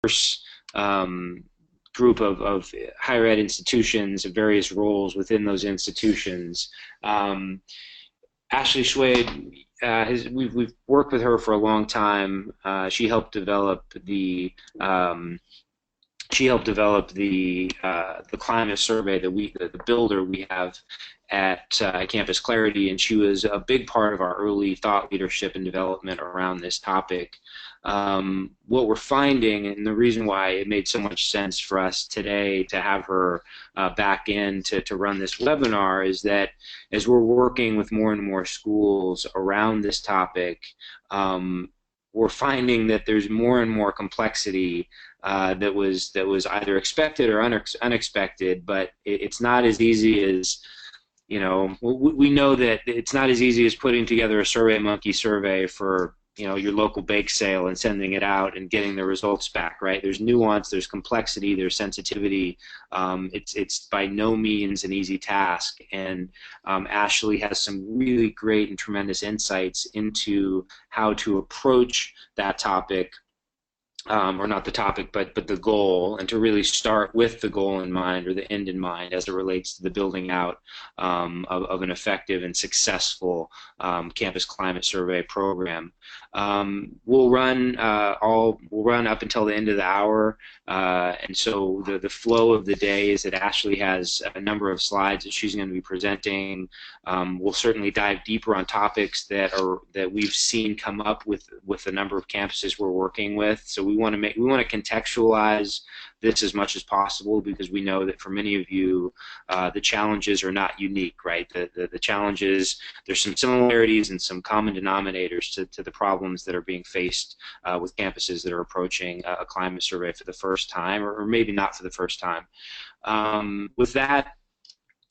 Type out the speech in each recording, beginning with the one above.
diverse group of higher ed institutions of various roles within those institutions. Ashley Schwedt, we've worked with her for a long time. She helped develop the climate survey that the builder we have at CampusClarity, and she was a big part of our early thought leadership and development around this topic. What we're finding, and the reason why it made so much sense for us today to have her back in to run this webinar, is that as we're working with more and more schools around this topic, we're finding that there's more and more complexity that was either expected or unexpected, but it's not as easy as, you know, we know that it's not as easy as putting together a SurveyMonkey survey for, you know, your local bake sale and sending it out and getting the results back, right? There's nuance, there's complexity, there's sensitivity. It's by no means an easy task, and Ashley has some really great and tremendous insights into how to approach that topic. Or not the topic, but the goal, and to really start with the goal in mind, or the end in mind, as it relates to the building out of an effective and successful campus climate survey program. We'll run up until the end of the hour, and so the flow of the day is that Ashley has a number of slides that she's going to be presenting. We'll certainly dive deeper on topics that we've seen come up with a number of campuses we're working with. So we want to contextualize this as much as possible, because we know that for many of you, the challenges are not unique, right? The challenges, there's some similarities and some common denominators to the problems that are being faced with campuses that are approaching a climate survey for the first time, or maybe not for the first time. With that,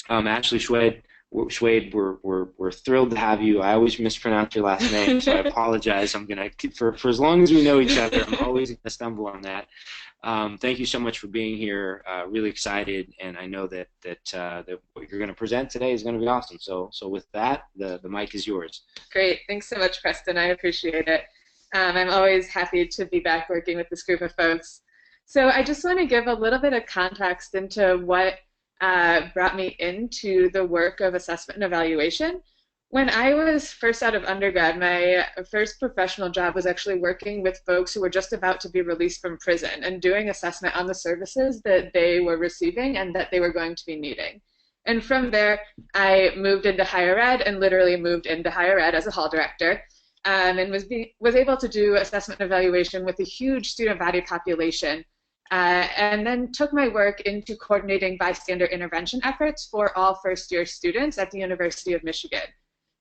Ashley Schwedt, we're thrilled to have you. I always mispronounce your last name, so I apologize. I'm gonna for as long as we know each other, I'm always gonna stumble on that. Thank you so much for being here. Really excited, and I know that what you're going to present today is going to be awesome. So with that, the mic is yours. Great, thanks so much, Preston. I appreciate it. I'm always happy to be back working with this group of folks. So I just want to give a little bit of context into what brought me into the work of assessment and evaluation. When I was first out of undergrad, my first professional job was actually working with folks who were just about to be released from prison and doing assessment on the services that they were receiving and that they were going to be needing. And from there, I moved into higher ed, and literally moved into higher ed as a hall director, and was able to do assessment and evaluation with a huge student body population. And then took my work into coordinating bystander intervention efforts for all first-year students at the University of Michigan.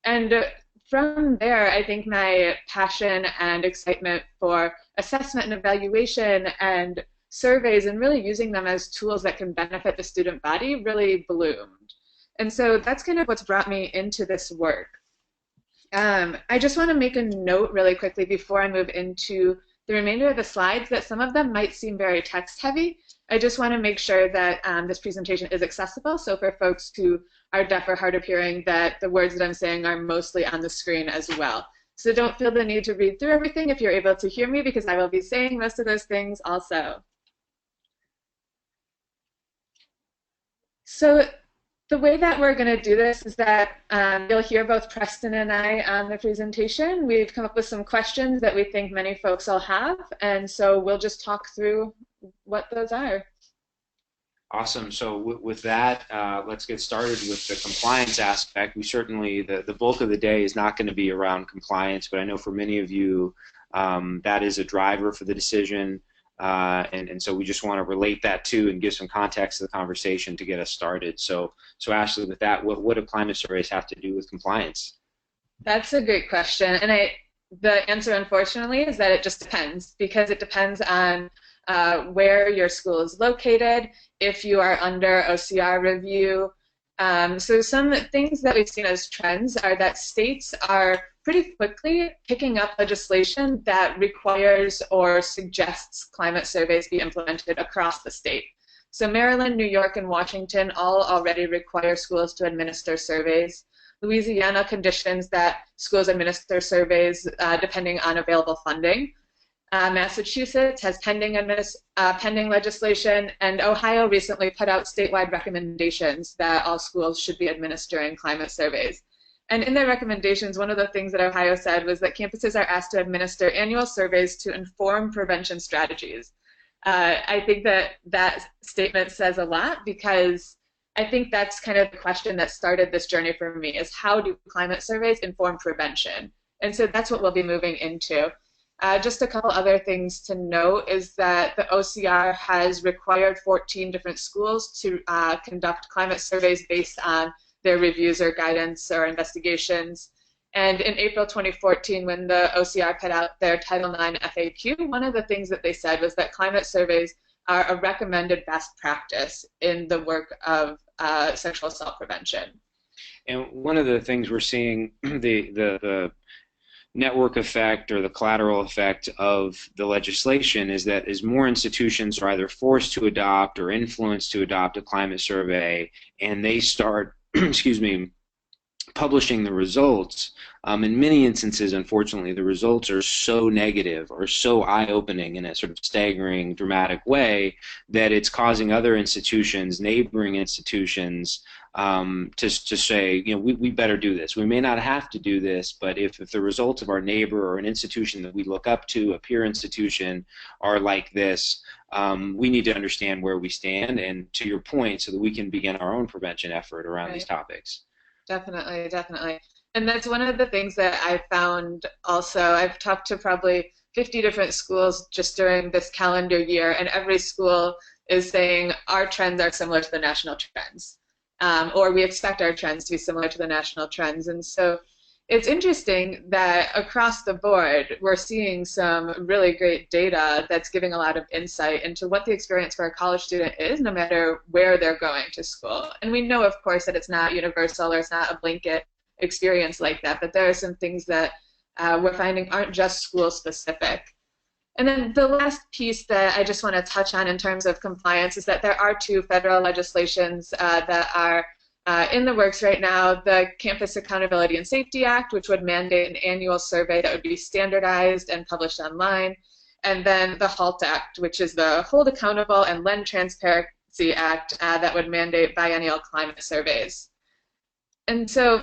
And from there, I think my passion and excitement for assessment and evaluation and surveys, and really using them as tools that can benefit the student body, really bloomed. And so that's kind of what's brought me into this work. I just want to make a note really quickly before I move into the remainder of the slides that some of them might seem very text heavy. I just want to make sure that this presentation is accessible, so for folks who are deaf or hard of hearing, that the words that I'm saying are mostly on the screen as well. So don't feel the need to read through everything if you're able to hear me, because I will be saying most of those things also. So the way that we're going to do this is that you'll hear both Preston and I on the presentation. We've come up with some questions that we think many folks will have, and so we'll just talk through what those are. Awesome. So with that, let's get started with the compliance aspect. We certainly, the bulk of the day is not going to be around compliance, but I know for many of you that is a driver for the decision. And so we just want to relate that to and give some context to the conversation to get us started. So Ashley, with that, what do climate surveys have to do with compliance? That's a great question, and the answer, unfortunately, is that it just depends, because it depends on where your school is located, if you are under OCR review. So some things that we've seen as trends are that states are pretty quickly picking up legislation that requires or suggests climate surveys be implemented across the state. So Maryland, New York, and Washington all already require schools to administer surveys. Louisiana conditions that schools administer surveys depending on available funding. Massachusetts has pending legislation, and Ohio recently put out statewide recommendations that all schools should be administering climate surveys. And in their recommendations, one of the things that Ohio said was that campuses are asked to administer annual surveys to inform prevention strategies. I think that that statement says a lot, because I think that's kind of the question that started this journey for me, is how do climate surveys inform prevention? And so that's what we'll be moving into. Just a couple other things to note is that the OCR has required 14 different schools to conduct climate surveys based on their reviews or guidance or investigations. And in April 2014, when the OCR put out their Title IX FAQ, one of the things that they said was that climate surveys are a recommended best practice in the work of sexual assault prevention. And one of the things we're seeing, the network effect or the collateral effect of the legislation, is that as more institutions are either forced to adopt or influenced to adopt a climate survey, and they start excuse me, publishing the results, in many instances, unfortunately, the results are so negative or so eye-opening in a sort of staggering, dramatic way that it's causing other institutions, neighboring institutions, to say, you know, we better do this. We may not have to do this, but if the results of our neighbor or an institution that we look up to, a peer institution, are like this, we need to understand where we stand, and to your point, so that we can begin our own prevention effort around these topics. Definitely, definitely. And that's one of the things that I found also. I've talked to probably 50 different schools just during this calendar year, and every school is saying our trends are similar to the national trends, or we expect our trends to be similar to the national trends. And so it's interesting that across the board, we're seeing some really great data that's giving a lot of insight into what the experience for a college student is, no matter where they're going to school. And we know, of course, that it's not universal or it's not a blanket experience like that, but there are some things that we're finding aren't just school specific. And then the last piece that I just want to touch on in terms of compliance is that there are two federal legislations that are in the works right now: the Campus Accountability and Safety Act, which would mandate an annual survey that would be standardized and published online, and then the HALT Act, which is the Hold Accountable and Lend Transparency Act, that would mandate biennial climate surveys. And so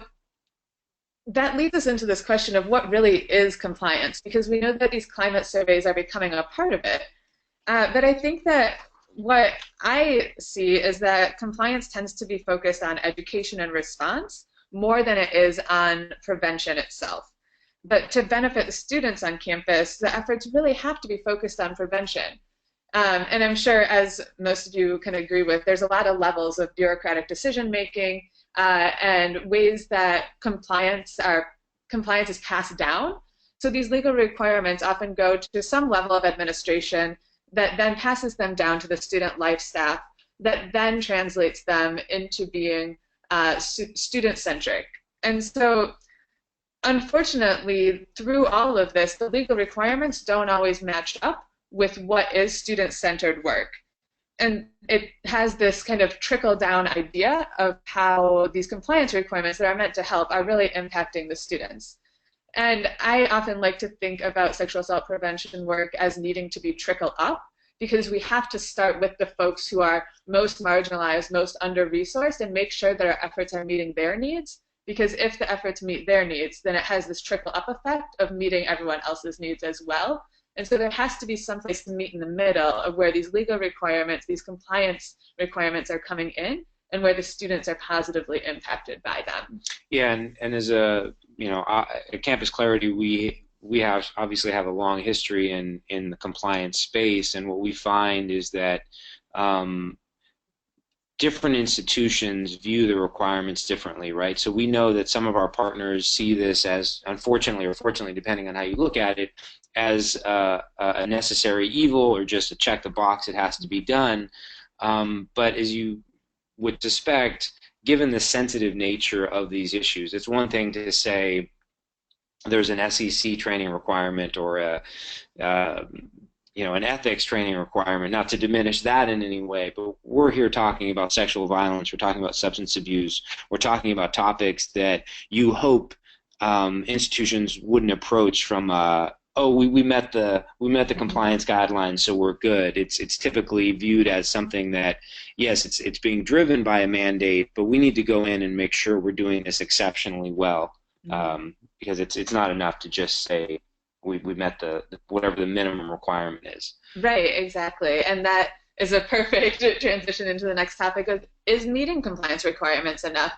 that leads us into this question of what really is compliance, because we know that these climate surveys are becoming a part of it. But I think that what I see is that compliance tends to be focused on education and response more than it is on prevention itself. But to benefit the students on campus, the efforts really have to be focused on prevention. And I'm sure, as most of you can agree with, there's a lot of levels of bureaucratic decision making and ways that compliance is passed down. So these legal requirements often go to some level of administration that then passes them down to the student life staff, that then translates them into being student-centric. And so, unfortunately, through all of this, the legal requirements don't always match up with what is student-centered work. And it has this kind of trickle-down idea of how these compliance requirements that are meant to help are really impacting the students. And I often like to think about sexual assault prevention work as needing to be trickle up, because we have to start with the folks who are most marginalized, most under-resourced, and make sure that our efforts are meeting their needs. Because if the efforts meet their needs, then it has this trickle-up effect of meeting everyone else's needs as well. And so there has to be some place to meet in the middle of where these legal requirements, these compliance requirements are coming in, and where the students are positively impacted by them. Yeah, and as a, at CampusClarity, we obviously have a long history in the compliance space, and what we find is that different institutions view the requirements differently, right? So we know that some of our partners see this as, unfortunately or fortunately, depending on how you look at it, as a necessary evil, or just a check the box, it has to be done. But as you would suspect, given the sensitive nature of these issues, it's one thing to say there's an SEC training requirement or an ethics training requirement, not to diminish that in any way, but we're here talking about sexual violence, we're talking about substance abuse, we're talking about topics that you hope institutions wouldn't approach from a oh, we met the compliance guidelines, so we're good. It's typically viewed as something that, yes, it's being driven by a mandate, but we need to go in and make sure we're doing this exceptionally well, Mm-hmm. because it's not enough to just say we met whatever the minimum requirement is. Right, exactly. And that is a perfect transition into the next topic of is meeting compliance requirements enough?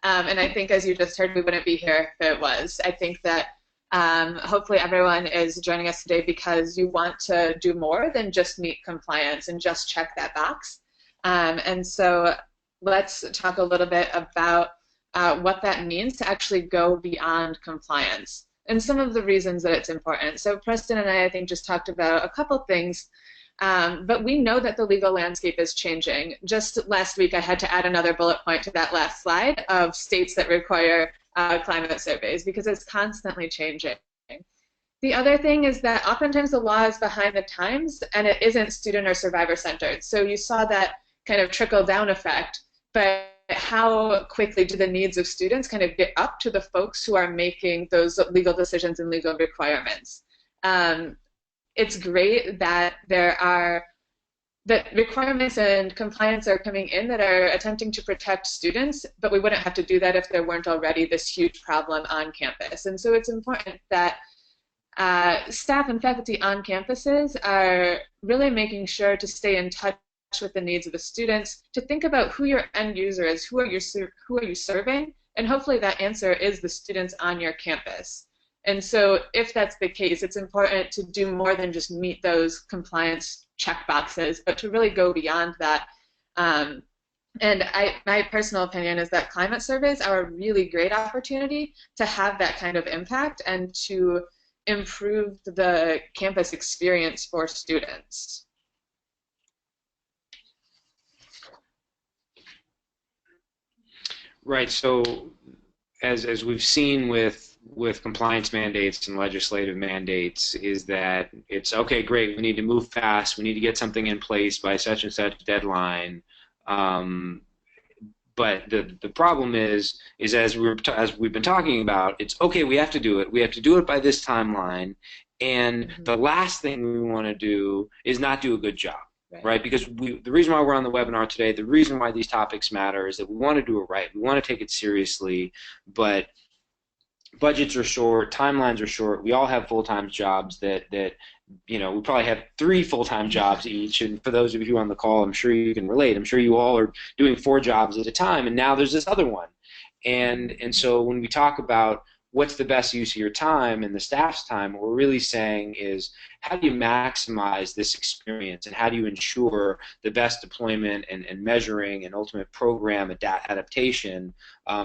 And I think, as you just heard, we wouldn't be here if it was. I think that hopefully everyone is joining us today because you want to do more than just meet compliance and just check that box. And so let's talk a little bit about what that means to actually go beyond compliance and some of the reasons that it's important. So Preston and I think, just talked about a couple things, but we know that the legal landscape is changing. Just last week, I had to add another bullet point to that last slide of states that require climate surveys because it's constantly changing. The other thing is that oftentimes the law is behind the times and it isn't student or survivor centered. So you saw that kind of trickle down effect, but how quickly do the needs of students kind of get up to the folks who are making those legal decisions and legal requirements? It's great that that requirements and compliance are coming in that are attempting to protect students, but we wouldn't have to do that if there weren't already this huge problem on campus. And so it's important that staff and faculty on campuses are really making sure to stay in touch with the needs of the students, to think about who your end user is, who are you serving, and hopefully that answer is the students on your campus. And so if that's the case, it's important to do more than just meet those compliance check boxes, but to really go beyond that. And my personal opinion is that climate surveys are a really great opportunity to have that kind of impact and to improve the campus experience for students. Right. So as we've seen with compliance mandates and legislative mandates, is that it's okay, great, we need to move fast, we need to get something in place by such and such deadline. But the problem is as we've been talking about, it's okay, we have to do it. We have to do it by this timeline, and Mm-hmm. the last thing we want to do is not do a good job. Right. Right? Because the reason why we're on the webinar today, the reason why these topics matter is that we want to do it right. We want to take it seriously, but budgets are short, timelines are short. We all have full-time jobs that we probably have 3 full-time jobs each. And for those of you on the call, I'm sure you can relate. I'm sure you all are doing 4 jobs at a time, and now there's this other one. And so when we talk about what's the best use of your time and the staff's time, what we're really saying is, how do you maximize this experience, and how do you ensure the best deployment and measuring and ultimate program adaptation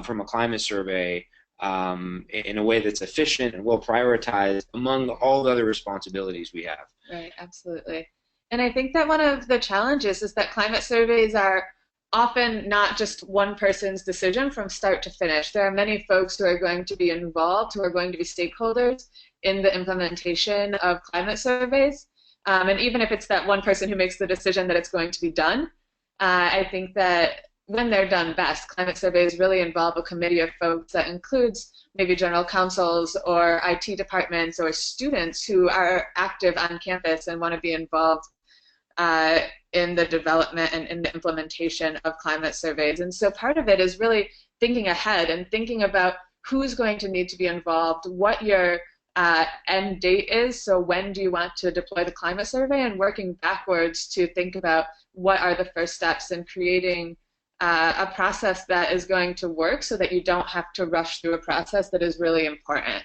from a climate survey in a way that's efficient and well prioritized among all the other responsibilities we have. Right, absolutely. And I think that one of the challenges is that climate surveys are often not just one person's decision from start to finish. There are many folks who are going to be involved, who are going to be stakeholders in the implementation of climate surveys. And even if it's that one person who makes the decision that it's going to be done, I think that when they're done best, climate surveys really involve a committee of folks that includes maybe general counsels or IT departments or students who are active on campus and want to be involved in the development and in the implementation of climate surveys. And so part of it is really thinking ahead and thinking about who's going to need to be involved, what your end date is, so when do you want to deploy the climate survey, and working backwards to think about what are the first steps in creating a process that is going to work so that you don't have to rush through a process that is really important.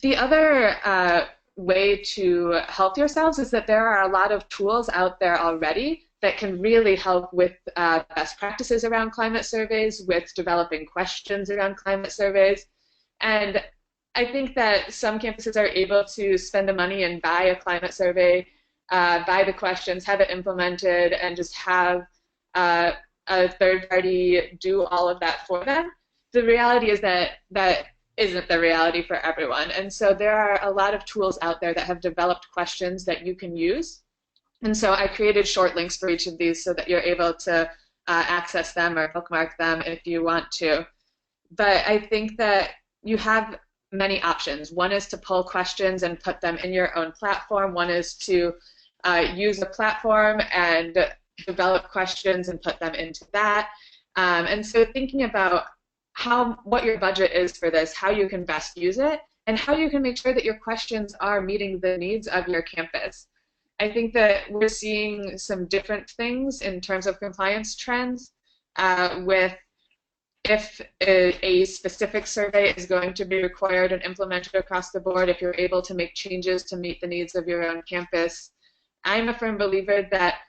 The other way to help yourselves is that there are a lot of tools out there already that can really help with best practices around climate surveys, with developing questions around climate surveys. And I think that some campuses are able to spend the money and buy a climate survey, buy the questions, have it implemented, and just have a third party do all of that for them. The reality is that that isn't the reality for everyone. And so there are a lot of tools out there that have developed questions that you can use. And so I created short links for each of these so that you're able to access them or bookmark them if you want to. But I think that you have many options. One is to pull questions and put them in your own platform. One is to use a platform and develop questions and put them into that. And so thinking about what your budget is for this, how you can best use it, and how you can make sure that your questions are meeting the needs of your campus. I think that we're seeing some different things in terms of compliance trends with if a specific survey is going to be required and implemented across the board, if you're able to make changes to meet the needs of your own campus. I'm a firm believer that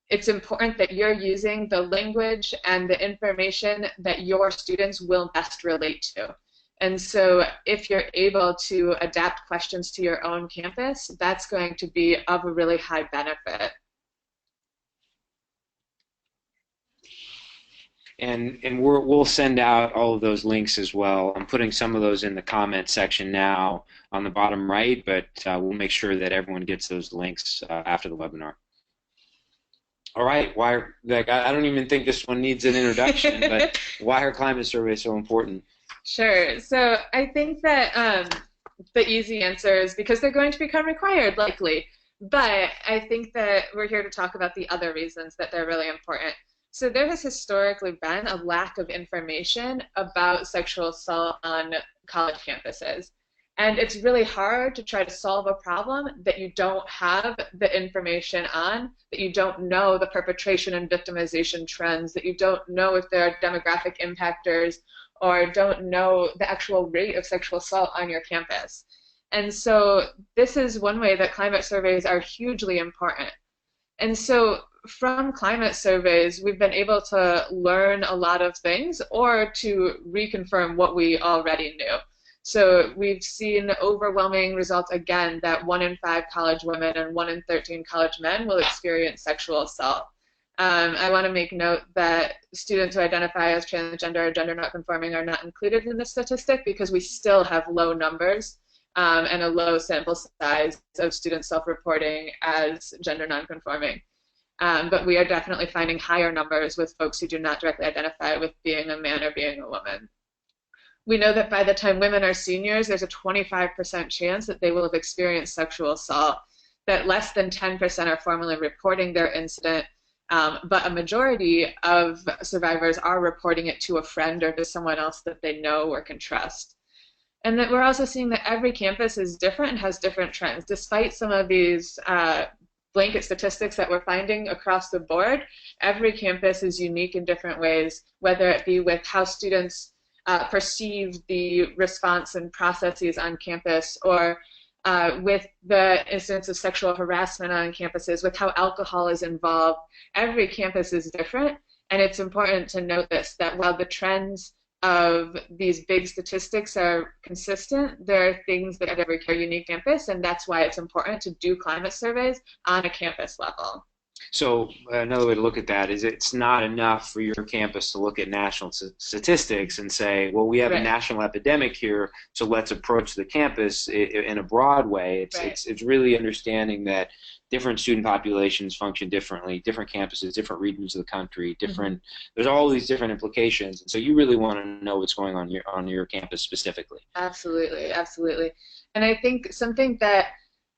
it's important that you're using the language and the information that your students will best relate to. And so if you're able to adapt questions to your own campus, that's going to be of a really high benefit. And we'll send out all of those links as well. I'm putting some of those in the comment section now on the bottom right, but we'll make sure that everyone gets those links after the webinar. All right, I don't even think this one needs an introduction, but why are climate surveys so important? Sure. So I think that the easy answer is because they're going to become required, likely. But I think that we're here to talk about the other reasons that they're really important. So there has historically been a lack of information about sexual assault on college campuses. And it's really hard to try to solve a problem that you don't have the information on, that you don't know the perpetration and victimization trends, that you don't know if there are demographic impactors, or don't know the actual rate of sexual assault on your campus. And so this is one way that climate surveys are hugely important. And so from climate surveys, we've been able to learn a lot of things or to reconfirm what we already knew. So we've seen overwhelming results again that 1 in 5 college women and 1 in 13 college men will experience sexual assault. I want to make note that students who identify as transgender or gender not conforming are not included in the statistic because we still have low numbers and a low sample size of students self-reporting as gender non-conforming. But we are definitely finding higher numbers with folks who do not directly identify with being a man or being a woman. We know that by the time women are seniors, there's a 25% chance that they will have experienced sexual assault, that less than 10% are formally reporting their incident, but a majority of survivors are reporting it to a friend or to someone else that they know or can trust. And that we're also seeing that every campus is different and has different trends. Despite some of these blanket statistics that we're finding across the board, every campus is unique in different ways, whether it be with how students perceive the response and processes on campus, or with the incidence of sexual harassment on campuses, with how alcohol is involved. Every campus is different, and it's important to note this, that while the trends of these big statistics are consistent, there are things that at every unique campus, and that's why it's important to do climate surveys on a campus level. So another way to look at that is it's not enough for your campus to look at national statistics and say, well, we have a national epidemic here, so let's approach the campus in a broad way. It's really understanding that different student populations function differently, different campuses, different regions of the country, different. There's all these different implications, and so you really want to know what's going on your campus specifically. Absolutely, absolutely. And I think something that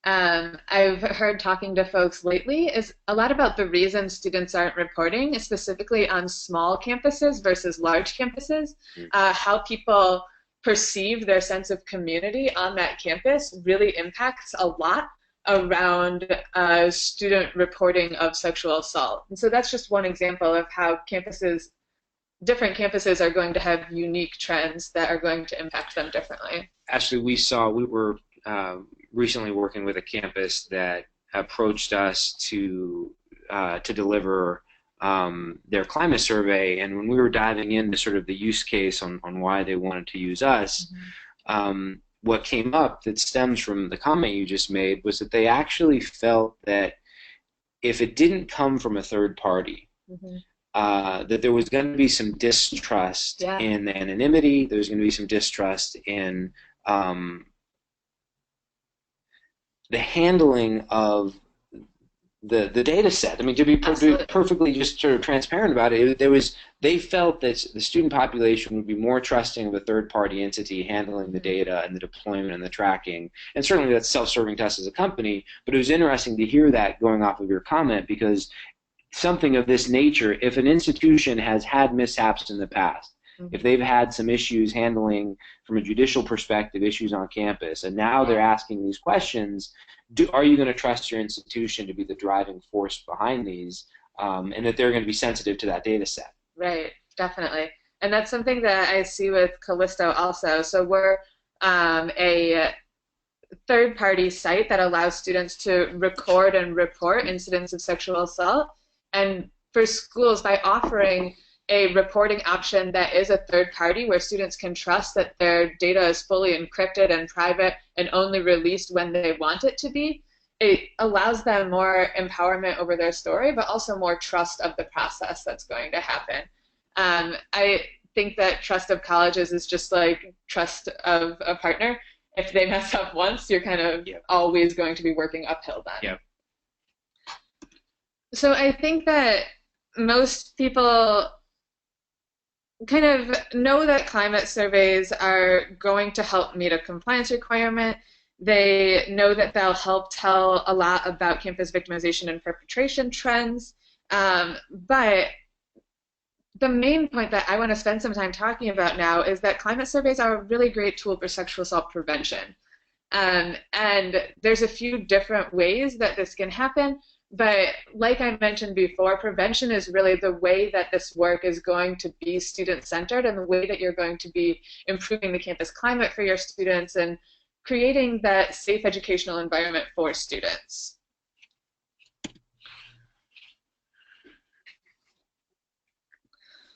I've heard talking to folks lately is a lot about the reasons students aren't reporting, specifically on small campuses versus large campuses. How people perceive their sense of community on that campus really impacts a lot around student reporting of sexual assault. And so that's just one example of how different campuses are going to have unique trends that are going to impact them differently. Actually, we were recently working with a campus that approached us to deliver their climate survey, and when we were diving into sort of the use case on why they wanted to use us, what came up that stems from the comment you just made was that they actually felt that if it didn't come from a third party, that there was going to be some distrust in the anonymity, there was going to be some distrust in the handling of the data set. I mean, to be Absolutely. perfectly just sort of transparent about it, they felt that the student population would be more trusting of a third party entity handling the Mhm. data and the deployment and the tracking. And certainly that's self-serving to us as a company. But it was interesting to hear that going off of your comment because something of this nature, if an institution has had mishaps in the past, if Mhm. they've had some issues handling from a judicial perspective issues on campus, and now they're Yeah. asking these questions, are you going to trust your institution to be the driving force behind these, and that they're going to be sensitive to that data set? Right, definitely. And that's something that I see with Callisto also. So we're a third-party site that allows students to record and report incidents of sexual assault. And for schools, by offering a reporting option that is a third party where students can trust that their data is fully encrypted and private and only released when they want it to be, it allows them more empowerment over their story, but also more trust of the process that's going to happen. I think that trust of colleges is just like trust of a partner. If they mess up once, you're kind of Yeah. always going to be working uphill then. Yeah. So I think that most people kind of know that climate surveys are going to help meet a compliance requirement. They know that they'll help tell a lot about campus victimization and perpetration trends. But the main point that I want to spend some time talking about now is that climate surveys are a really great tool for sexual assault prevention. And there's a few different ways that this can happen. But like I mentioned before, prevention is really the way that this work is going to be student-centered and the way that you're going to be improving the campus climate for your students and creating that safe educational environment for students.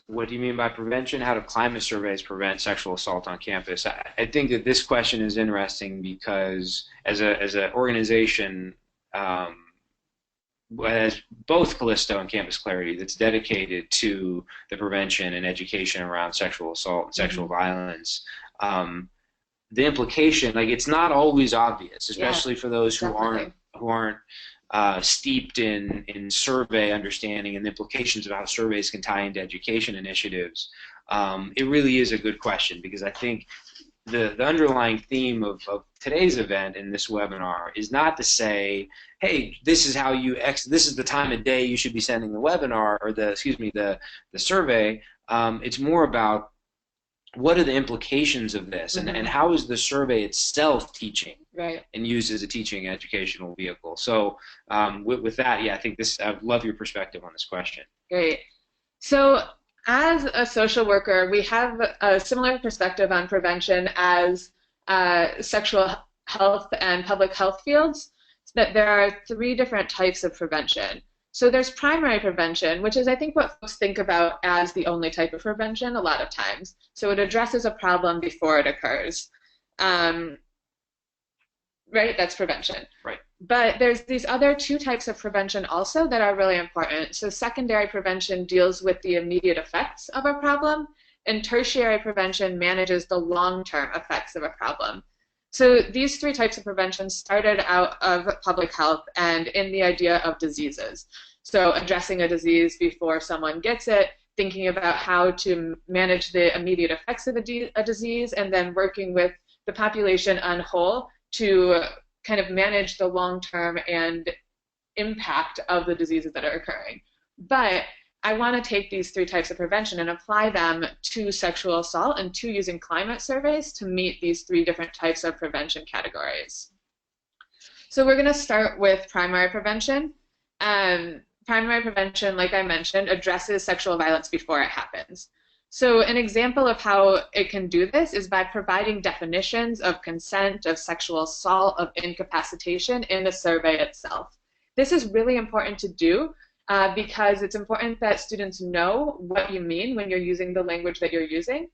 What do you mean by prevention? How do climate surveys prevent sexual assault on campus? I think that this question is interesting because as an organization, um, as both Callisto and Campus Clarity, that's dedicated to the prevention and education around sexual assault and sexual Mm-hmm. violence. Um, the implication, like it's not always obvious, Yeah, especially for those definitely. who aren't steeped in survey understanding and the implications of how surveys can tie into education initiatives. It really is a good question because I think the underlying theme of today's event in this webinar is not to say, hey, this is how this is the time of day you should be sending the webinar or the survey. It's more about what are the implications of this and Mm-hmm. how is the survey itself teaching Right. and used as a teaching educational vehicle. So with that, yeah, I think this, I love your perspective on this question. Great. So, as a social worker, we have a similar perspective on prevention as sexual health and public health fields, that there are three different types of prevention. So, there's primary prevention, which is, I think, what folks think about as the only type of prevention a lot of times. So, it addresses a problem before it occurs. Um, right? That's prevention. Right. But there's these other two types of prevention also that are really important. So secondary prevention deals with the immediate effects of a problem, and tertiary prevention manages the long-term effects of a problem. So these three types of prevention started out of public health and in the idea of diseases. So addressing a disease before someone gets it, thinking about how to manage the immediate effects of a disease, and then working with the population on whole to kind of manage the long term and impact of the diseases that are occurring. But I want to take these three types of prevention and apply them to sexual assault and to using climate surveys to meet these three different types of prevention categories. So we're going to start with primary prevention. Primary prevention, like I mentioned, addresses sexual violence before it happens. So an example of how it can do this is by providing definitions of consent, of sexual assault, of incapacitation in the survey itself. This is really important to do because it's important that students know what you mean when you're using the language that you're using.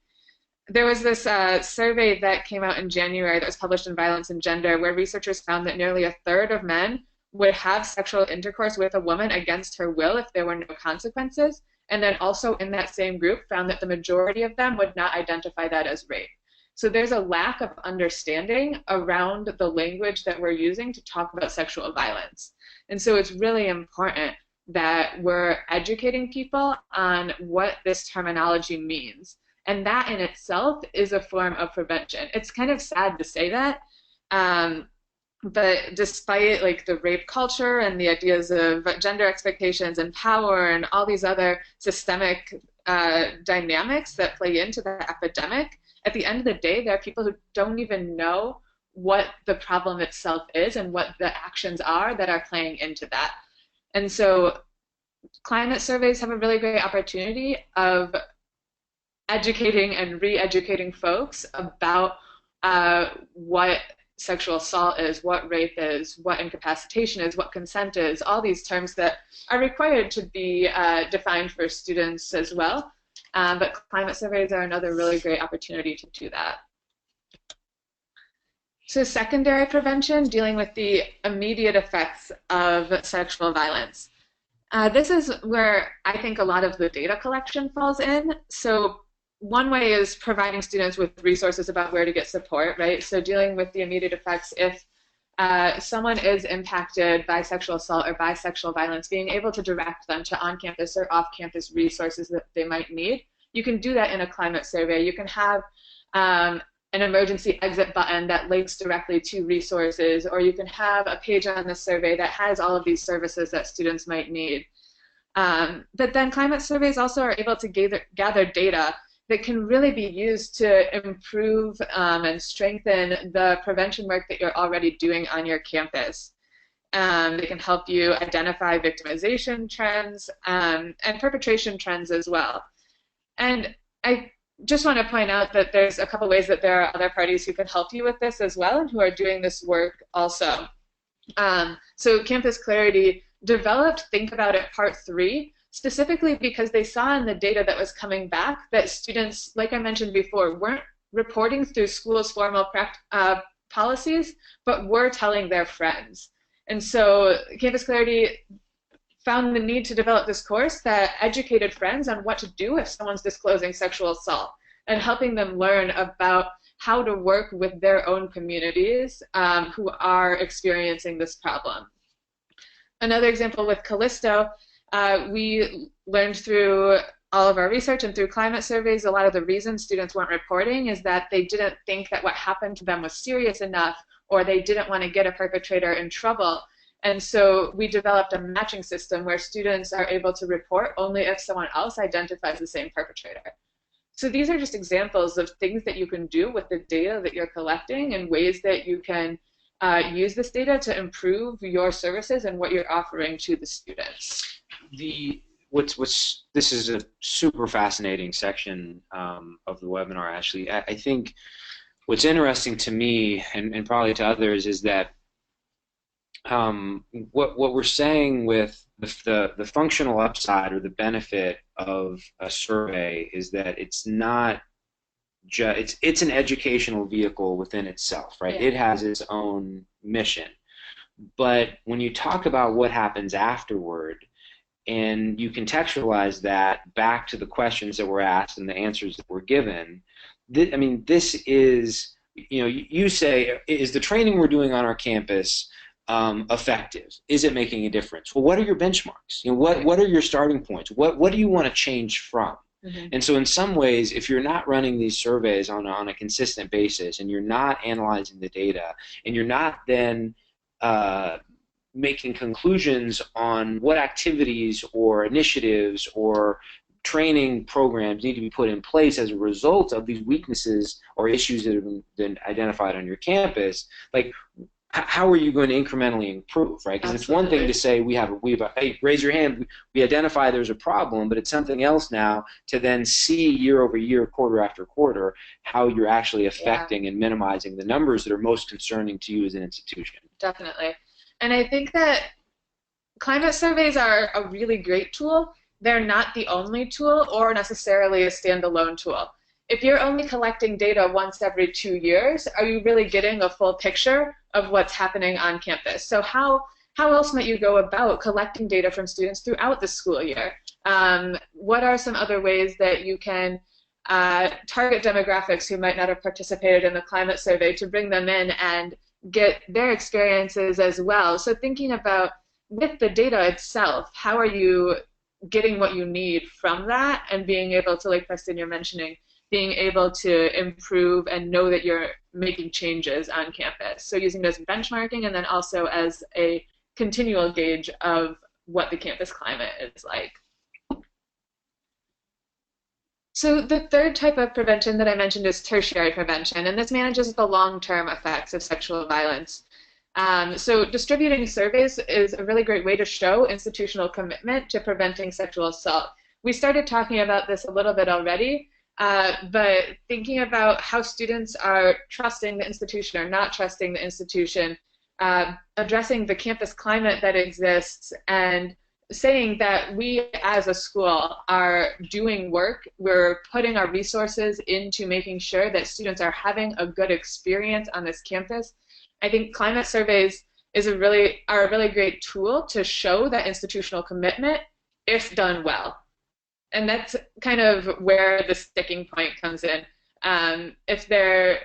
There was this survey that came out in January that was published in Violence and Gender, where researchers found that nearly a third of men would have sexual intercourse with a woman against her will if there were no consequences. And then also in that same group found that the majority of them would not identify that as rape. So there's a lack of understanding around the language that we're using to talk about sexual violence. And so it's really important that we're educating people on what this terminology means. And that in itself is a form of prevention. It's kind of sad to say that, but despite like the rape culture and the ideas of gender expectations and power and all these other systemic dynamics that play into the epidemic, at the end of the day, there are people who don't even know what the problem itself is and what the actions are that are playing into that. And so climate surveys have a really great opportunity of educating and re-educating folks about what sexual assault is, what rape is, what incapacitation is, what consent is, all these terms that are required to be defined for students as well. But climate surveys are another really great opportunity to do that. So secondary prevention, dealing with the immediate effects of sexual violence. This is where I think a lot of the data collection falls in. So one way is providing students with resources about where to get support, right? So dealing with the immediate effects if someone is impacted by sexual assault or by sexual violence, being able to direct them to on-campus or off-campus resources that they might need. You can do that in a climate survey. You can have an emergency exit button that links directly to resources, or you can have a page on the survey that has all of these services that students might need. But then climate surveys also are able to gather data that can really be used to improve and strengthen the prevention work that you're already doing on your campus. They can help you identify victimization trends and perpetration trends as well. And I just want to point out that there's a couple ways that there are other parties who can help you with this as well and who are doing this work also. So CampusClarity developed Think About It Part 3 specifically because they saw in the data that was coming back that students, like I mentioned before, weren't reporting through schools' formal policies, but were telling their friends. And so CampusClarity found the need to develop this course that educated friends on what to do if someone's disclosing sexual assault and helping them learn about how to work with their own communities who are experiencing this problem. Another example with Callisto, we learned through all of our research and through climate surveys, a lot of the reasons students weren't reporting is that they didn't think that what happened to them was serious enough, or they didn't want to get a perpetrator in trouble. And so we developed a matching system where students are able to report only if someone else identifies the same perpetrator. So these are just examples of things that you can do with the data that you're collecting and ways that you can use this data to improve your services and what you're offering to the students. This is a super fascinating section of the webinar, Ashley. I think what's interesting to me and probably to others is that what we're saying with the functional upside or the benefit of a survey is that it's not just it's an educational vehicle within itself, right? Yeah. It has its own mission. But when you talk about what happens afterward, and you contextualize that back to the questions that were asked and the answers that were given, I mean, this is, you say, is the training we're doing on our campus effective? Is it making a difference? Well, what are your benchmarks? What are your starting points? What do you want to change from? Mm-hmm. And so in some ways, if you're not running these surveys on a consistent basis and you're not analyzing the data and you're not then making conclusions on what activities or initiatives or training programs need to be put in place as a result of these weaknesses or issues that have been identified on your campus, like how are you going to incrementally improve, right? Because it's one thing to say we have a hey, raise your hand, we identify there's a problem, but it's something else now to then see year over year, quarter after quarter, how you're actually affecting and minimizing the numbers that are most concerning to you as an institution. Definitely. And I think that climate surveys are a really great tool. They're not the only tool or necessarily a standalone tool. If you're only collecting data once every 2 years, are you really getting a full picture of what's happening on campus? So how else might you go about collecting data from students throughout the school year? What are some other ways that you can target demographics who might not have participated in the climate survey to bring them in and get their experiences as well? So thinking about with the data itself, how are you getting what you need from that and being able to, like Preston, you're mentioning, being able to improve and know that you're making changes on campus. So using it as benchmarking and then also as a continual gauge of what the campus climate is like. So the third type of prevention that I mentioned is tertiary prevention, and this manages the long-term effects of sexual violence. So distributing surveys is a really great way to show institutional commitment to preventing sexual assault. We started talking about this a little bit already, but thinking about how students are trusting the institution or not trusting the institution, addressing the campus climate that exists, and saying that we as a school are doing work, we're putting our resources into making sure that students are having a good experience on this campus. I think climate surveys are a really great tool to show that institutional commitment if done well. And that's kind of where the sticking point comes in. If they're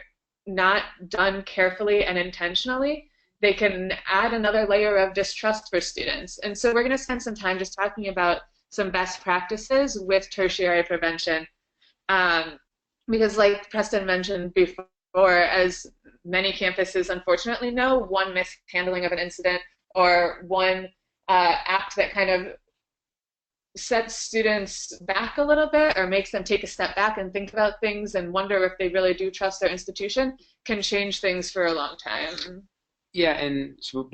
not done carefully and intentionally, they can add another layer of distrust for students. And so we're going to spend some time just talking about some best practices with tertiary prevention. Because like Preston mentioned before, as many campuses unfortunately know, one mishandling of an incident or one act that kind of sets students back a little bit or makes them take a step back and think about things and wonder if they really do trust their institution can change things for a long time. Yeah, and so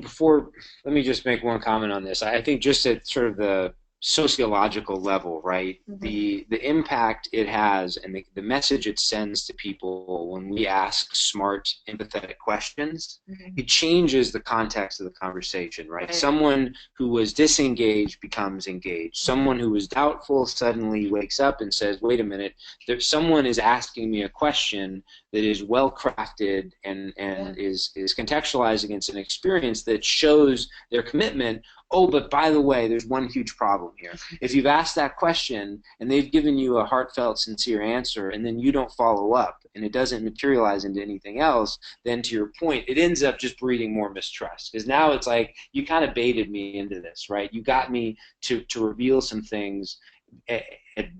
let me just make one comment on this. I think just at sort of the sociological level, right? Mm-hmm. The impact it has and the message it sends to people when we ask smart, empathetic questions, Mm-hmm. it changes the context of the conversation, right? Right. Someone who was disengaged becomes engaged. Someone who was doubtful suddenly wakes up and says, wait a minute, someone is asking me a question that is well crafted and is contextualized against an experience that shows their commitment. Oh, but by the way, there's one huge problem here. If you've asked that question and they've given you a heartfelt, sincere answer and then you don't follow up and it doesn't materialize into anything else, then to your point, it ends up just breeding more mistrust. Because now it's like, you kind of baited me into this, right? You got me to reveal some things.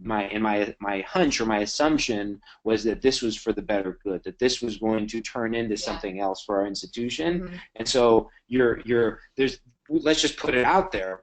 My hunch or my assumption was that this was for the better good, that this was going to turn into something else for our institution. Mm-hmm. And so let's just put it out there.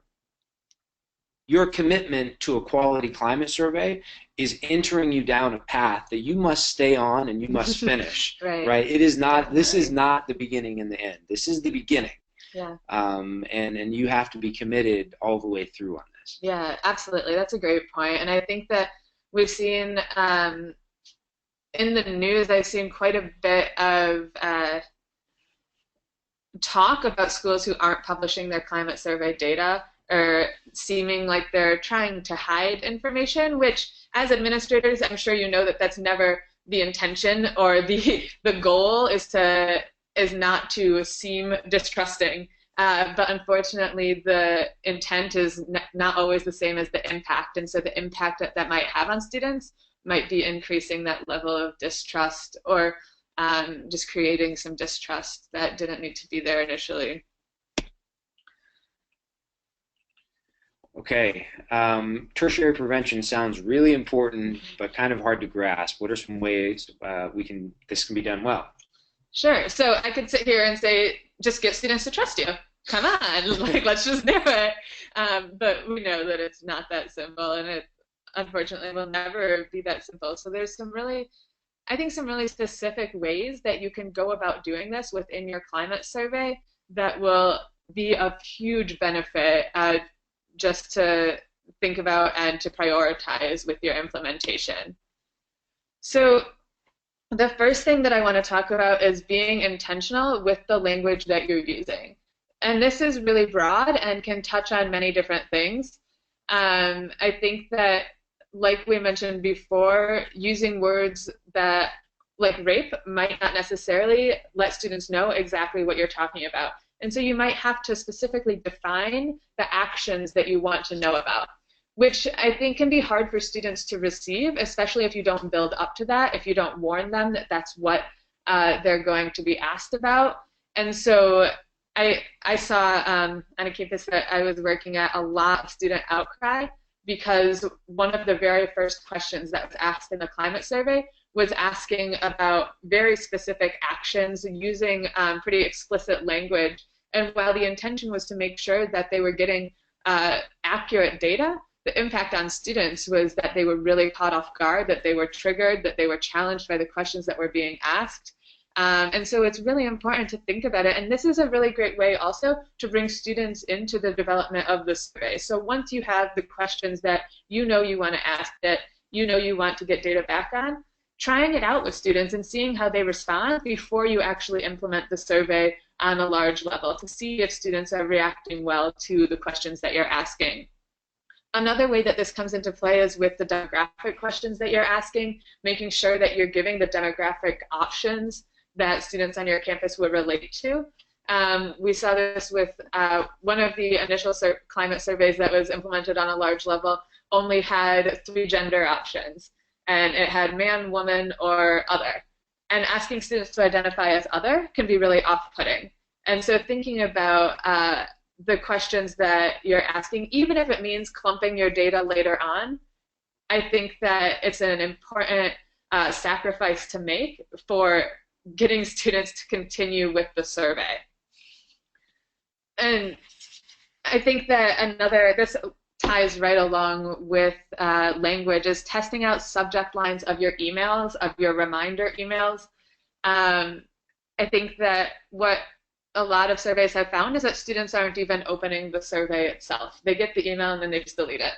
Your commitment to a quality climate survey is entering you down a path that you must stay on and you must finish. Right? It is not. Definitely. This is not the beginning and the end. This is the beginning. Yeah. And you have to be committed all the way through on this. Yeah, absolutely. That's a great point. And I think that we've seen in the news, I've seen quite a bit of talk about schools who aren't publishing their climate survey data or seeming like they're trying to hide information, which as administrators, I'm sure you know that that's never the intention or the goal is not to seem distrusting. But unfortunately, the intent is not always the same as the impact. And so the impact that might have on students might be increasing that level of distrust or just creating some distrust that didn't need to be there initially. Okay, tertiary prevention sounds really important, but kind of hard to grasp. What are some ways this can be done well? Sure. So I could sit here and say, just get students to trust you. Come on, let's just do it. But we know that it's not that simple, and it unfortunately will never be that simple. So there's some really specific ways that you can go about doing this within your climate survey that will be of huge benefit just to think about and to prioritize with your implementation. So the first thing that I want to talk about is being intentional with the language that you're using. And this is really broad and can touch on many different things. I think that, like we mentioned before, using words that, like rape, might not necessarily let students know exactly what you're talking about. And so you might have to specifically define the actions that you want to know about, which I think can be hard for students to receive, especially if you don't build up to that, if you don't warn them that that's what they're going to be asked about. And so I saw on a campus that I was working at a lot of student outcry because one of the very first questions that was asked in the climate survey was asking about very specific actions using pretty explicit language. And while the intention was to make sure that they were getting accurate data, the impact on students was that they were really caught off guard, that they were triggered, that they were challenged by the questions that were being asked. And so it's really important to think about it. And this is a really great way also to bring students into the development of the survey. So once you have the questions that you know you want to ask, that you know you want to get data back on, trying it out with students and seeing how they respond before you actually implement the survey on a large level to see if students are reacting well to the questions that you're asking. Another way that this comes into play is with the demographic questions that you're asking, making sure that you're giving the demographic options that students on your campus would relate to. We saw this with one of the initial climate surveys that was implemented on a large level only had 3 gender options, and it had man, woman, or other. And asking students to identify as other can be really off-putting. And so thinking about the questions that you're asking, even if it means clumping your data later on, I think that it's an important sacrifice to make for getting students to continue with the survey. And I think that this ties right along with language, is testing out subject lines of your emails, of your reminder emails. I think that what a lot of surveys have found is that students aren't even opening the survey itself. They get the email and then they just delete it.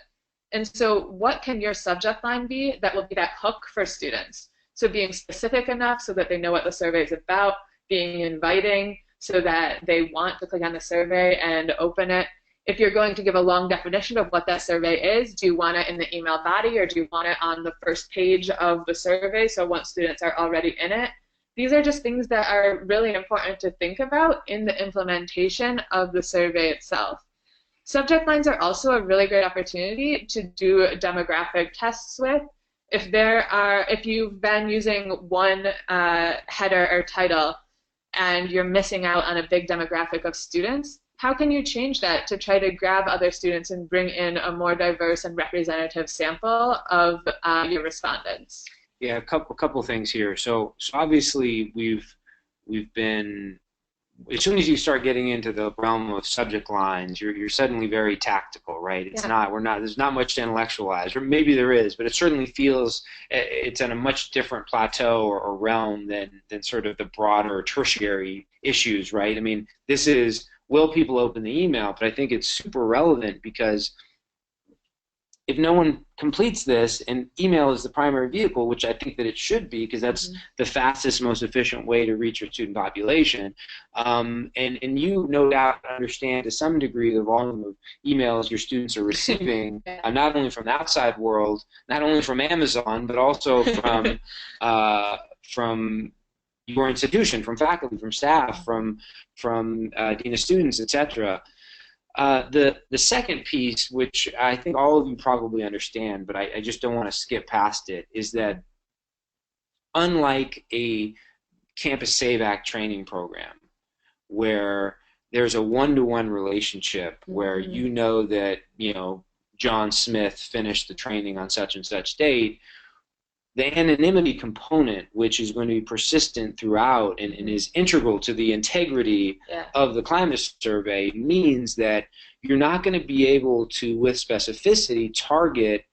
And so what can your subject line be that will be that hook for students? So being specific enough so that they know what the survey is about, being inviting so that they want to click on the survey and open it. If you're going to give a long definition of what that survey is, do you want it in the email body or do you want it on the first page of the survey so once students are already in it? These are just things that are really important to think about in the implementation of the survey itself. Subject lines are also a really great opportunity to do demographic tests with. If you've been using one header or title and you're missing out on a big demographic of students, how can you change that to try to grab other students and bring in a more diverse and representative sample of your respondents? Yeah, a couple things here. So obviously we've been, as soon as you start getting into the realm of subject lines, you're suddenly very tactical, right? It's there's not much to intellectualize, or maybe there is, but it certainly feels it's on a much different plateau or realm than sort of the broader tertiary issues, right? I mean, this is, will people open the email? But I think it's super relevant because if no one completes this, and email is the primary vehicle, which I think that it should be, because that's the fastest, most efficient way to reach your student population, and you no doubt understand to some degree the volume of emails your students are receiving, not only from the outside world, not only from Amazon, but also from your institution, from faculty, from staff, from dean of students, etc. The second piece, which I think all of you probably understand, but I just don't want to skip past it, is that unlike a Campus Save Act training program, where there's a one-to-one relationship where you know that, John Smith finished the training on such and such date, the anonymity component, which is going to be persistent throughout and is integral to the integrity of the climate survey, means that you're not going to be able to, with specificity, target